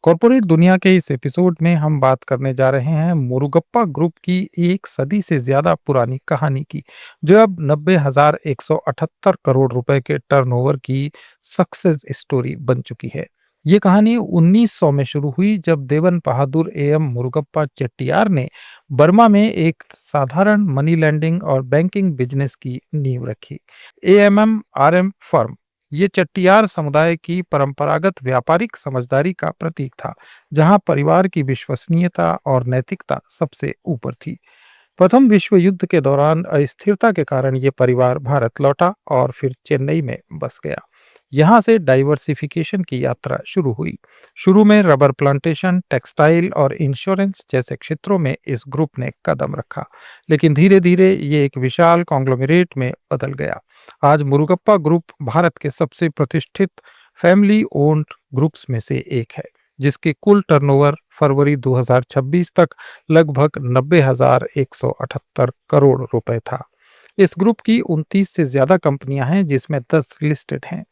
Corporate दुनिया के इस एपिसोड में हम बात करने जा रहे हैं मुरुगप्पा ग्रुप की एक सदी से ज्यादा पुरानी कहानी की, जो अब 90,178 करोड़ रुपए के टर्नओवर की सक्सेस स्टोरी बन चुकी है। ये कहानी 1900 में शुरू हुई, जब देवन बहादुर एम मुरुगप्पा चेट्टियार ने बर्मा में एक साधारण मनी लैंडिंग और बैंकिंग बिजनेस की नींव रखी। एएमएम आरएम फर्म ये चट्टियार समुदाय की परंपरागत व्यापारिक समझदारी का प्रतीक था, जहां परिवार की विश्वसनीयता और नैतिकता सबसे ऊपर थी। प्रथम विश्व युद्ध के दौरान अस्थिरता के कारण ये परिवार भारत लौटा और फिर चेन्नई में बस गया। यहाँ से डाइवर्सिफिकेशन की यात्रा शुरू हुई। शुरू में रबर प्लांटेशन, टेक्सटाइल और इंश्योरेंस जैसे क्षेत्रों में इस ग्रुप ने कदम रखा, लेकिन धीरे धीरे ये एक विशाल कॉन्ग्लोमरेट में बदल गया। आज मुरुगप्पा ग्रुप भारत के सबसे प्रतिष्ठित फैमिली ओन्ड ग्रुप्स में से एक है, जिसके कुल टर्नओवर फरवरी 2026 तक लगभग 90,178 करोड़ रुपए था। इस ग्रुप की 29 से ज्यादा कंपनियां हैं, जिसमें 10 लिस्टेड हैं।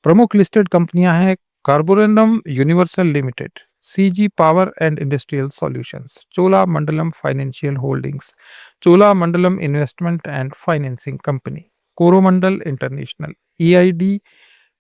प्रमुख लिस्टेड कंपनियां हैं Carborundum Universal Limited, CG Power and Industrial Solutions, Cholamandalam Financial Holdings, Cholamandalam Investment and Finance Company, Coromandel International, EID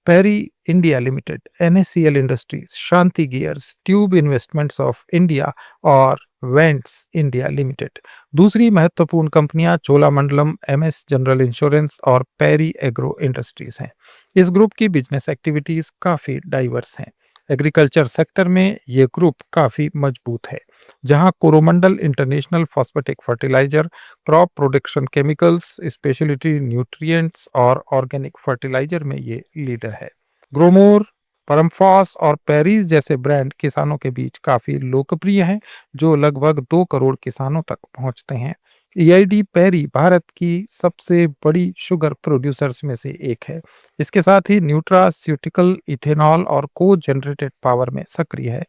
Parry India Limited, NSCL Industries, Shanti Gears, Tube Investments of India और वेंट्स इंडिया लिमिटेड। दूसरी महत्वपूर्ण कंपनियां Cholamandalam, MS General Insurance और Parry Agro Industries हैं। इस group की business activities काफी diverse हैं। एग्रीकल्चर सेक्टर में ये ग्रुप काफी मजबूत है, जहां Coromandel International phosphatic fertiliser, crop production chemicals, speciality nutrients और ऑर्गेनिक फर्टिलाइजर में ये लीडर है। ग्रोमोर, परमफॉस और पेरीज जैसे ब्रांड किसानों के बीच काफी लोकप्रिय हैं, जो लगभग 2 करोड़ किसानों तक पहुंचते हैं। ईआईडी पेरी भारत की सबसे बड़ी शुगर प्रोड्यूसर्स में से एक है। इसके साथ ही न्यूट्रास्यूटिकल, इथेनॉल और को जनरेटेड पावर में सक्रिय है।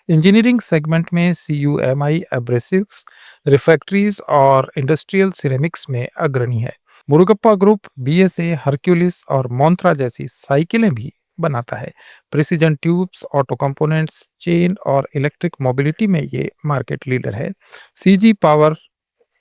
इंजीनियरिंग सेगमेंट में सीयूएमआई एब्रेसिव्स, रिफैक्ट्रीज और इंडस्ट्रियल सिरेमिक्स में अग्रणी है। मुरुगप्पा ग्रुप बीएसए, हरक्यूलिस और मोंत्रा जैसी साइकिलें भी बनाता है। Precision tubes, auto components, chain और इलेक्ट्रिक मोबिलिटी में ये मार्केट लीडर है। सीजी पावर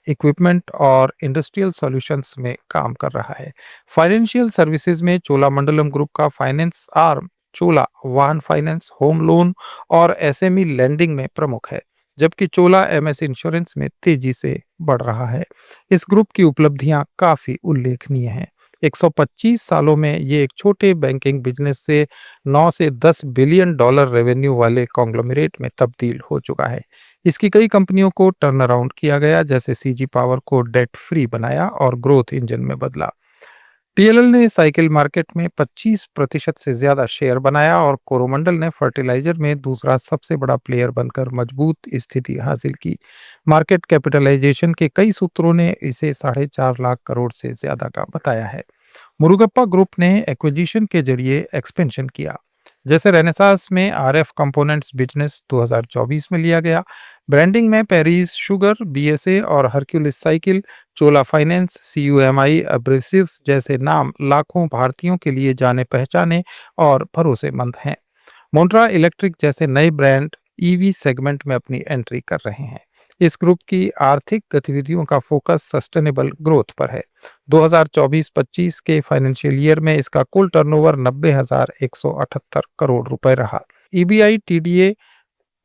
इक्विपमेंट और इंडस्ट्रियल सॉल्यूशंस में काम कर रहा है। फाइनेंशियल सर्विसेज में चोलामंडलम ग्रुप का फाइनेंस आर्म चोला वाहन फाइनेंस, होम लोन और एसएमई लैंडिंग में प्रमुख है, जबकि चोला एमएस इंश्योरेंस में तेजी से बढ़ रहा है। इस ग्रुप की उपलब्धियां काफी उल्लेखनीय हैं। 125 सालों में ये एक छोटे बैंकिंग बिजनेस से 9 से 10 बिलियन डॉलर रेवेन्यू वाले कॉन्ग्लोमरेट में तब्दील हो चुका है। इसकी कई कंपनियों को टर्न अराउंड किया गया, जैसे सीजी पावर को डेट फ्री बनाया और ग्रोथ इंजन में बदला। टीएलएल ने साइकिल मार्केट में 25% से ज्यादा शेयर बनाया और कोरोमंडल ने फर्टिलाइजर में दूसरा सबसे बड़ा प्लेयर बनकर मजबूत स्थिति हासिल की। मार्केट कैपिटलाइजेशन के कई सूत्रों ने इसे 4.5 लाख करोड़ से ज्यादा का बताया है। मुरुगप्पा ग्रुप ने एक्विजिशन के जरिए एक्सपेंशन किया, जैसे रेनेसास में आरएफ कंपोनेंट्स बिजनेस 2024 में लिया गया। ब्रांडिंग में पेरिस शुगर, बीएसए और हरक्यूलिस साइकिल, चोला फाइनेंस, सीयूएमआई एब्रेसिव्स जैसे नाम लाखों भारतीयों के लिए जाने पहचाने और भरोसेमंद हैं। मोन्ट्रा इलेक्ट्रिक जैसे नए ब्रांड ईवी सेगमेंट में अपनी एंट्री कर रहे हैं। इस ग्रुप की आर्थिक गतिविधियों का फोकस सस्टेनेबल ग्रोथ पर है। 2024-25 के फाइनेंशियल ईयर में इसका कुल टर्नओवर 90,178 करोड़ रुपए रहा। ईबीआई टीडीए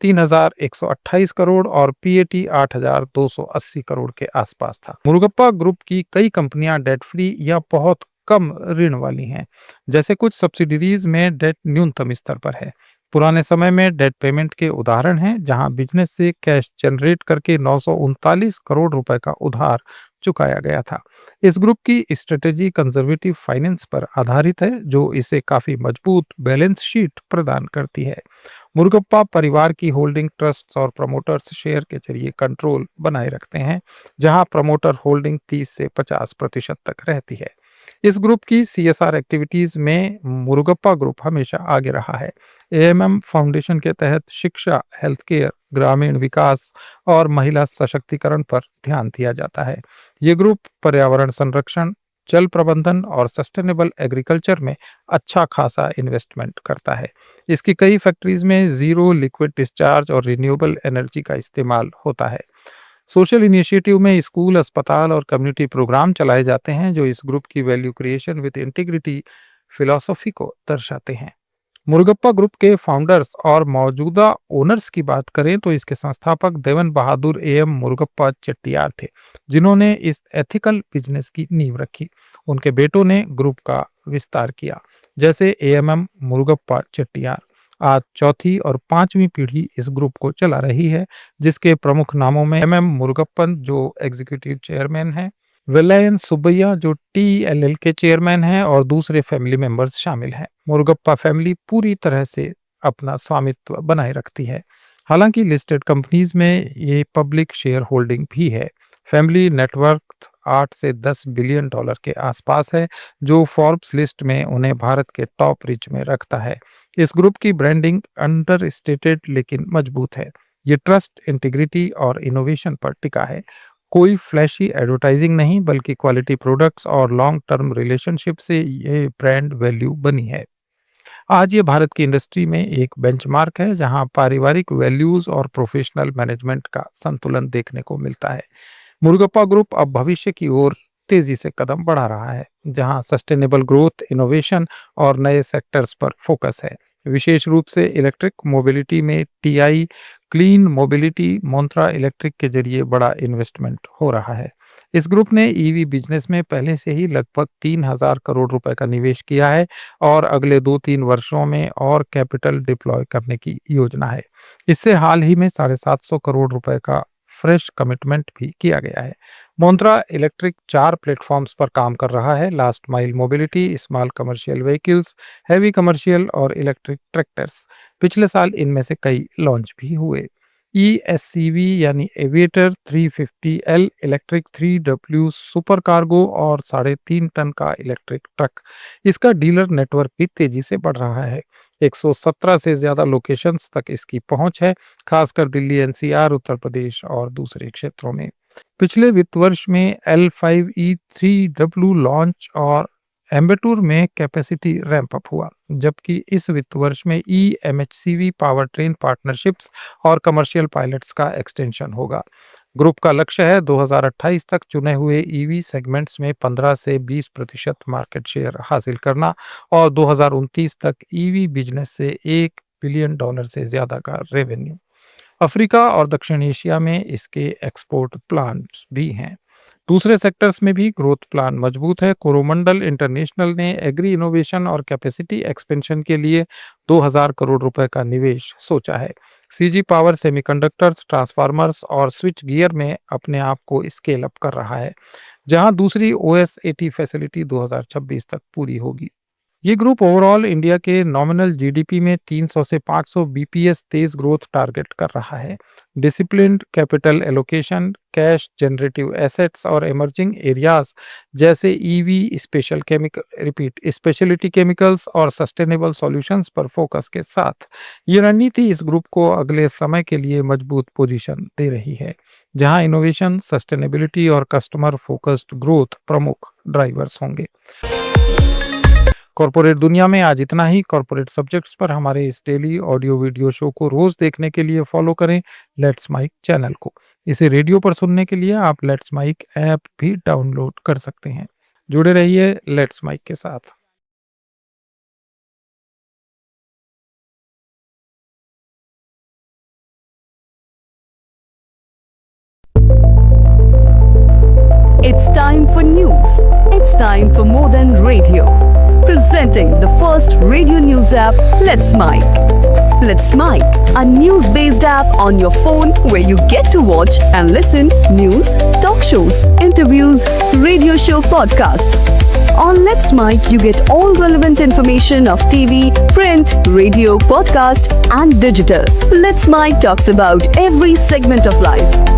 3,128 करोड़ और पीएटी 8,280 करोड़ के आसपास था। मुरुगप्पा ग्रुप की कई कंपनियां डेट फ्री या बहुत कम ऋण वाली हैं, जैसे कुछ सब्सिडीज में डेट न्यूनतम स्तर पर है। पुराने समय में डेट पेमेंट के उदाहरण हैं, जहां बिजनेस से कैश जनरेट करके 939 करोड़ रुपए का उधार चुकाया गया था। इस ग्रुप की स्ट्रेटेजी कंजर्वेटिव फाइनेंस पर आधारित है, जो इसे काफी मजबूत बैलेंस शीट प्रदान करती है। मुरुगप्पा परिवार की होल्डिंग ट्रस्ट और प्रमोटर्स शेयर के जरिए कंट्रोल बनाए रखते हैं, जहां प्रमोटर होल्डिंग 30 से 50% तक रहती है। इस ग्रुप की सीएसआर एक्टिविटीज में मुरुगप्पा ग्रुप हमेशा आगे रहा है। एएमएम फाउंडेशन के तहत शिक्षा, हेल्थ केयर, ग्रामीण विकास और महिला सशक्तिकरण पर ध्यान दिया जाता है। ये ग्रुप पर्यावरण संरक्षण, जल प्रबंधन और सस्टेनेबल एग्रीकल्चर में अच्छा खासा इन्वेस्टमेंट करता है। इसकी कई फैक्ट्रीज में जीरो लिक्विड डिस्चार्ज और रिन्यूएबल एनर्जी का इस्तेमाल होता है। सोशल इनिशिएटिव में स्कूल, अस्पताल और कम्युनिटी प्रोग्राम चलाए जाते हैं जो इस ग्रुप की value creation with integrity philosophy को दर्शाते हैं। मुरुगप्पा ग्रुप के फाउंडर्स और मौजूदा ओनर्स की बात करें तो इसके संस्थापक देवन बहादुर एम मुरुगप्पा चेट्टियार थे, जिन्होंने इस एथिकल बिजनेस की नींव रखी। उनके बेटों ने ग्रुप का विस्तार किया, जैसे एएमएम मुरुगप्पा चेट्टियार। आज चौथी और पांचवी पीढ़ी इस ग्रुप को चला रही है, जिसके प्रमुख नामों में एमएम मुरुगप्पन जो एग्जीक्यूटिव चेयरमैन हैं, वेलायन सुब्बैया जो टीएलएल के चेयरमैन हैं और दूसरे फैमिली मेंबर्स शामिल हैं। मुरुगप्पा फैमिली पूरी तरह से अपना स्वामित्व बनाए रखती है। हालांकि लिस्टेड कंपनीज में ये पब्लिक शेयर होल्डिंग भी है। फैमिली नेटवर्क 8 से 10 बिलियन डॉलर के आसपास है, जो फोर्ब्स लिस्ट में उन्हें भारत के टॉप रिच में रखता है। इस ग्रुप की ब्रांडिंग अंडर स्टेटेड लेकिन मजबूत है। ये ट्रस्ट, इंटीग्रिटी और इनोवेशन पर टिका है। कोई फ्लैशी एडवर्टाइजिंग नहीं, बल्कि क्वालिटी प्रोडक्ट्स और लॉन्ग टर्म रिलेशनशिप से ये ब्रांड वैल्यू बनी है। आज ये भारत की इंडस्ट्री में एक बेंचमार्क है, जहां पारिवारिक वैल्यूज और प्रोफेशनल मैनेजमेंट का संतुलन देखने को मिलता है। मुरुगप्पा ग्रुप अब भविष्य की ओर तेजी से कदम बढ़ा रहा है, जहां सस्टेनेबल ग्रोथ, इनोवेशन और नए सेक्टर्स पर फोकस है। विशेष रूप से इलेक्ट्रिक मोबिलिटी में टीआई क्लीन मोबिलिटी मोन्ट्रा इलेक्ट्रिक के जरिए बड़ा इन्वेस्टमेंट हो रहा है। इस ग्रुप ने ईवी बिजनेस में पहले से ही लगभग 3,000 करोड़ रुपए का निवेश किया है और अगले 2-3 वर्षों में और कैपिटल डिप्लॉय करने की योजना है। इससे हाल ही में 750 करोड़ रुपए का फ्रेश कमिटमेंट भी किया गया है। मोन्ट्रा इलेक्ट्रिक 4 प्लेटफॉर्म्स पर काम कर रहा है: last mile mobility, small commercial vehicles, heavy commercial और इलेक्ट्रिक ट्रैक्टर्स। पिछले साल इनमें से कई लॉन्च भी हुए। ESCV यानी aviator 350L electric 3W super cargo और 3.5 टन का इलेक्ट्रिक ट्रक। इसका डीलर नेटवर्क भी तेजी से बढ़ रहा है। 117 से ज्यादा लोकेशंस तक इसकी पहुंच है, खासकर दिल्ली, एनसीआर, उत्तर प्रदेश और दूसरे क्षेत्रों में। पिछले वित्त वर्ष में L5E3W लॉन्च और एम्बेटूर में कैपेसिटी रैंप अप हुआ, जबकि इस वित्त वर्ष में EMHCV पावर ट्रेन पार्टनरशिप्स और कमर्शियल पायलट्स का एक्सटेंशन होगा। ग्रुप का लक्ष्य है 2028 तक चुने हुए ईवी सेगमेंट्स में 15 से 20% मार्केट शेयर हासिल करना और 2029 तक ईवी बिजनेस से $1 बिलियन से ज्यादा का रेवेन्यू। अफ्रीका और दक्षिण एशिया में इसके एक्सपोर्ट प्लान भी हैं। दूसरे सेक्टर्स में भी ग्रोथ प्लान मजबूत है। कोरोमंडल इंटरनेशनल ने एग्री इनोवेशन और कैपेसिटी एक्सपेंशन के लिए 2,000 करोड़ रुपए का निवेश सोचा है। सीजी पावर सेमीकंडक्टर्स, ट्रांसफार्मर्स और स्विच गियर में अपने आप को स्केल अप कर रहा है, जहां दूसरी OS80 फैसिलिटी 2026 तक पूरी होगी। ये ग्रुप ओवरऑल इंडिया के नॉमिनल जीडीपी में 300 से 500 बीपीएस तेज ग्रोथ टारगेट कर रहा है। Disciplined capital allocation, cash generative assets और इमर्जिंग एरियाज जैसे ईवी, स्पेशलिटी केमिकल्स और सस्टेनेबल सॉल्यूशंस पर फोकस के साथ ये रणनीति इस ग्रुप को अगले समय के लिए मजबूत पोजीशन दे रही है, जहां इनोवेशन, सस्टेनेबिलिटी और कस्टमर फोकस्ड ग्रोथ प्रमुख ड्राइवर्स होंगे। कॉर्पोरेट दुनिया में आज इतना ही। कॉर्पोरेट सब्जेक्ट्स पर हमारे इस डेली ऑडियो वीडियो शो को रोज देखने के लिए फॉलो करें लेट्स माइक चैनल को। इसे रेडियो पर सुनने के लिए आप लेट्स माइक ऐप भी डाउनलोड कर सकते हैं। जुड़े रहिए लेट्स माइक के साथ। It's time for news. It's time for more than radio. Presenting the first radio news app, Let's Mic. Let's Mic, a news-based app on your phone where you get to watch and listen news, talk shows, interviews, radio show podcasts. On Let's Mic, you get all relevant information of TV, print, radio, podcast, and digital. Let's Mic talks about every segment of life.